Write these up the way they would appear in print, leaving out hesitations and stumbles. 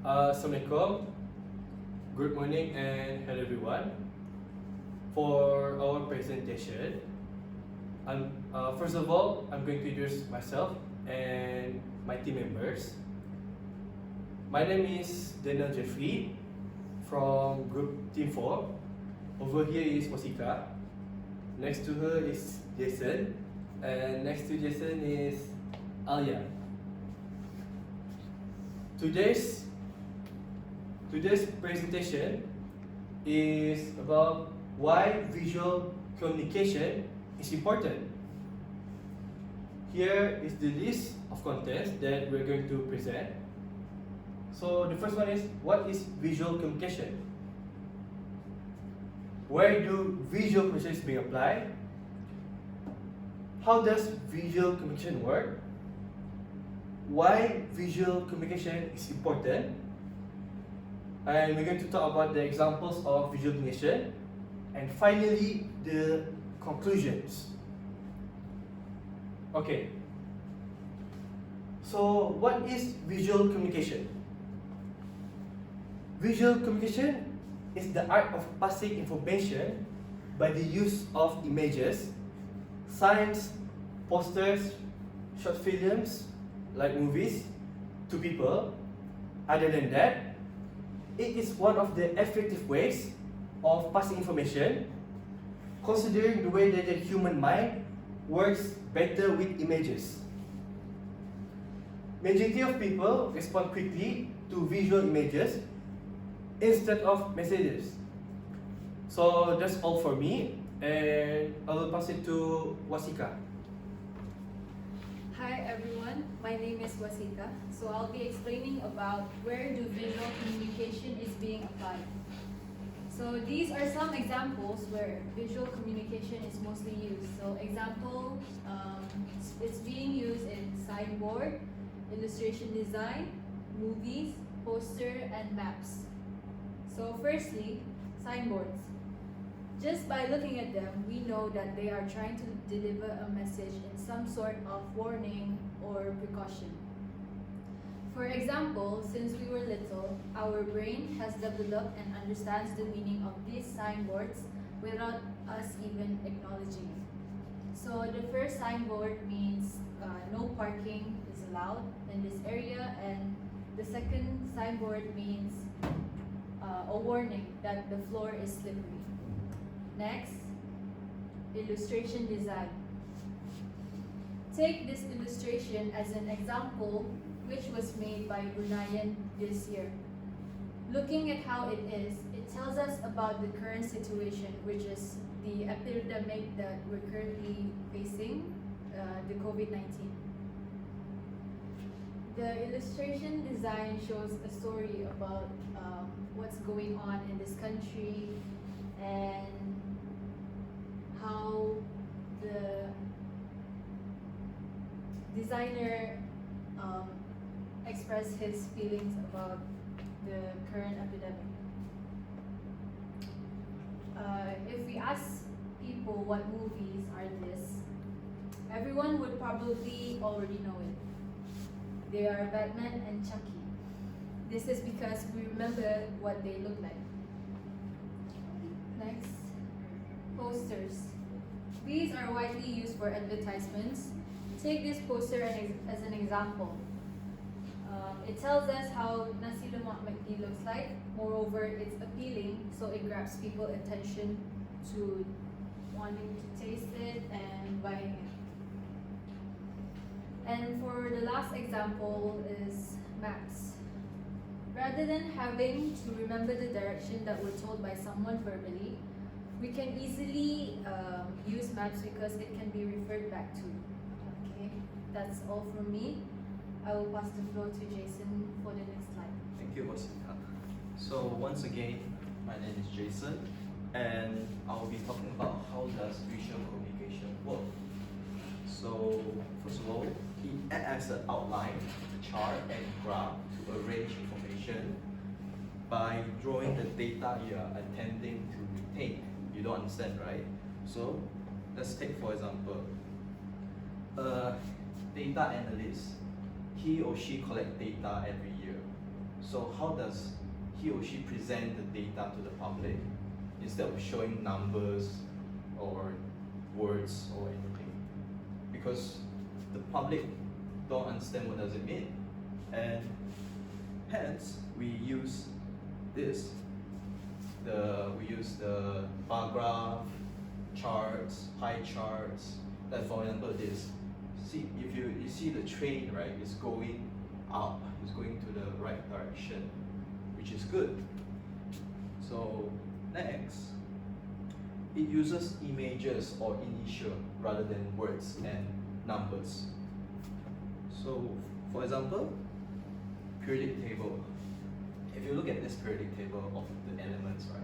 Assalamualaikum, good morning and hello everyone. For our presentation, first of all, I'm going to introduce myself and my team members. My name is Jeffrey from group team 4. Over here is WASIQAH. Next to her is Jason, and next to Jason is ALYA. Today's presentation is about why visual communication is important. Here is the list of contents that we're going to present. So the first one is, what is visual communication? Where do visual communication being applied? How does visual communication work? Why visual communication is important? And we're going to talk about the examples of visual communication, and finally the conclusions. Okay, so what is visual communication? Visual communication is the art of passing information by the use of images, signs, posters, short films like movies to people. Other than that, it is one of the effective ways of passing information, considering the way that the human mind works better with images. Majority of people respond quickly to visual images instead of messages. So that's all for me, and I will pass it to WASIQAH. Hi everyone, my name is WASIQAH. So I'll be explaining about where do visual communication is being applied. So these are some examples where visual communication is mostly used. So example, it's being used in signboard, illustration design, movies, poster, and maps. So firstly, signboards. Just by looking at them, we know that they are trying to deliver a message in some sort of warning or precaution. For example, since we were little, our brain has developed and understands the meaning of these signboards without us even acknowledging it. So the first signboard means no parking is allowed in this area, and the second signboard means a warning that the floor is slippery. Next, illustration design. Take this illustration as an example, which was made by Bruneian this year. Looking at how it is, it tells us about the current situation, which is the epidemic that we're currently facing, the COVID-19. The illustration design shows a story about what's going on in this country and how the designer expressed his feelings about the current epidemic. If we ask people what movies are this, everyone would probably already know it. They are Batman and Chucky. This is because we remember what they look like. Next, posters. These are widely used for advertisements. Take this poster as an example. It tells us how nasi lemak McD looks like. Moreover, it's appealing, so it grabs people's attention to wanting to taste it and buying it. And for the last example is maps. Rather than having to remember the direction that we're told by someone verbally, we can easily use maps because it can be referred back to. Okay, that's all from me. I will pass the floor to Jason for the next slide. Thank you, WASIQAH. So once again, my name is Jason, and I will be talking about how does visual communication work. So first of all, it acts as an outline, chart, and graph to arrange information by drawing the data you are intending to retain. You don't understand, right? So let's take for example, a data analyst. He or she collect data every year. So how does he or she present the data to the public instead of showing numbers or words or anything? Because the public don't understand what does it mean, and hence we use this. We use the bar graph, charts, pie charts. Like for example, this. See, if you see the train, right? It's going up. It's going to the right direction, which is good. So next, it uses images or initial rather than words and numbers. So for example, periodic table. If you look at this periodic table of the elements, right,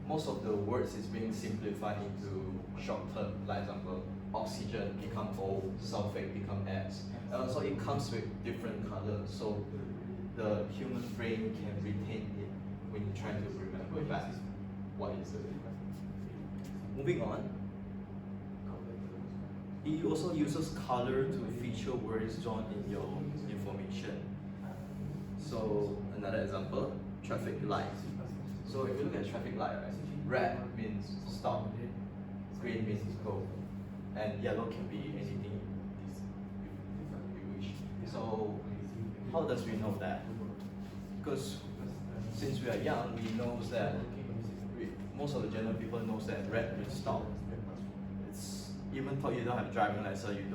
most of the words is being simplified into short term. Like example, oxygen become O, sulfate become S. And also it comes with different colors, so the human brain can retain it when you try to remember back what is it. Moving on, it also uses color to feature words drawn in your information. So another example, traffic light. So if you look at traffic light, right, red means stop, green means go, and yellow can be anything you wish. So how does we know that? Because since we are young, we know that most of the general people knows that red means stop. It's even though you don't have driving license, you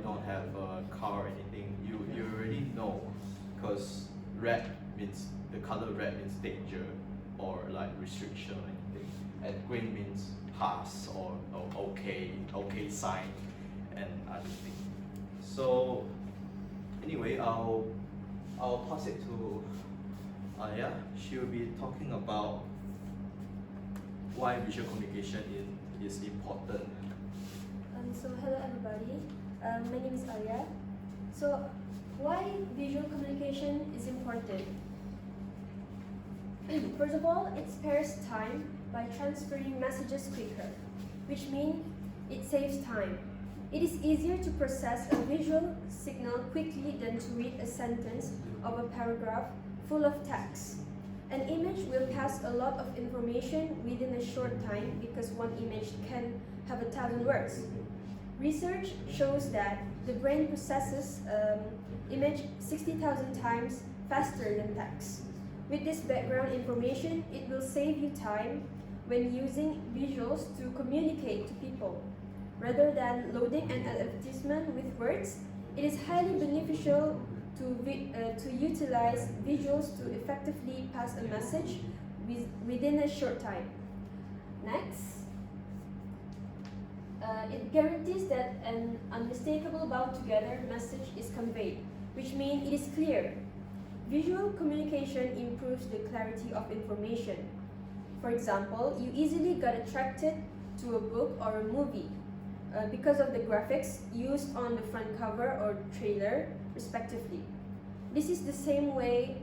don't have a car or anything, you already know, because red means, the color red means danger or like restriction or anything, and green means pass or okay sign and other things. So anyway, I'll pass it to ALYA. She will be talking about why visual communication is important. So hello everybody, my name is ALYA. So why visual communication is important? First of all, it spares time by transferring messages quicker, which means it saves time. It is easier to process a visual signal quickly than to read a sentence of a paragraph full of text. An image will pass a lot of information within a short time because one image can have 1,000 words. Research shows that the brain processes image 60,000 times faster than text. With this background information, it will save you time when using visuals to communicate to people. Rather than loading an advertisement with words, it is highly beneficial to utilize visuals to effectively pass a message within a short time. Next, it guarantees that an unmistakable bound together message is conveyed, which means it is clear. Visual communication improves the clarity of information. For example, you easily got attracted to a book or a movie because of the graphics used on the front cover or trailer, respectively. This is the same way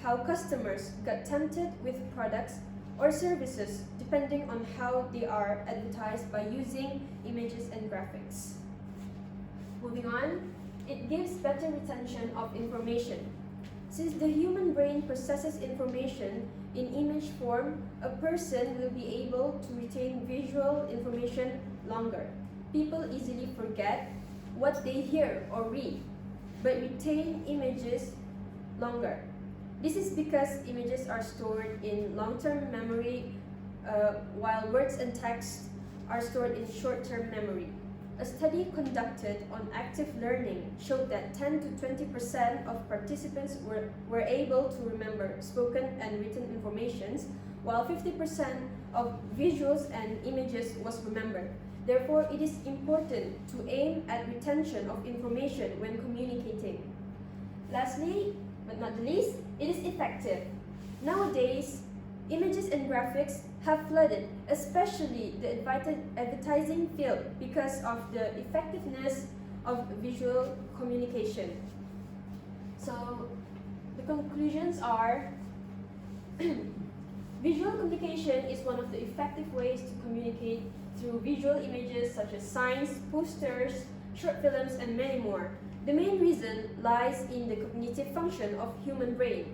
how customers got tempted with products or services depending on how they are advertised by using images and graphics. Moving on, it gives better retention of information. Since the human brain processes information in image form, a person will be able to retain visual information longer. People easily forget what they hear or read, but retain images longer. This is because images are stored in long-term memory, while words and text are stored in short-term memory. A study conducted on active learning showed that 10 to 20% of participants were able to remember spoken and written informations, while 50% of visuals and images was remembered. Therefore, it is important to aim at retention of information when communicating. Lastly, but not the least, it is effective. Nowadays, images and graphics have flooded, especially the advertising field, because of the effectiveness of visual communication. So, the conclusions are visual communication is one of the effective ways to communicate through visual images such as signs, posters, short films, and many more. The main reason lies in the cognitive function of human brain.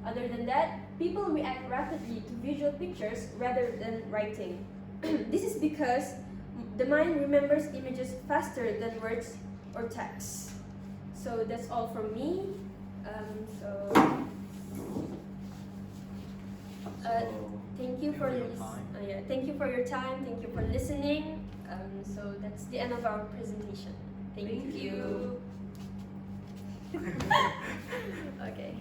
Other than that, people react rapidly to visual pictures rather than writing. This is because the mind remembers images faster than words or text. So that's all from me. Thank you for thank you for your time. Thank you for listening. So that's the end of our presentation. Thank you. Okay.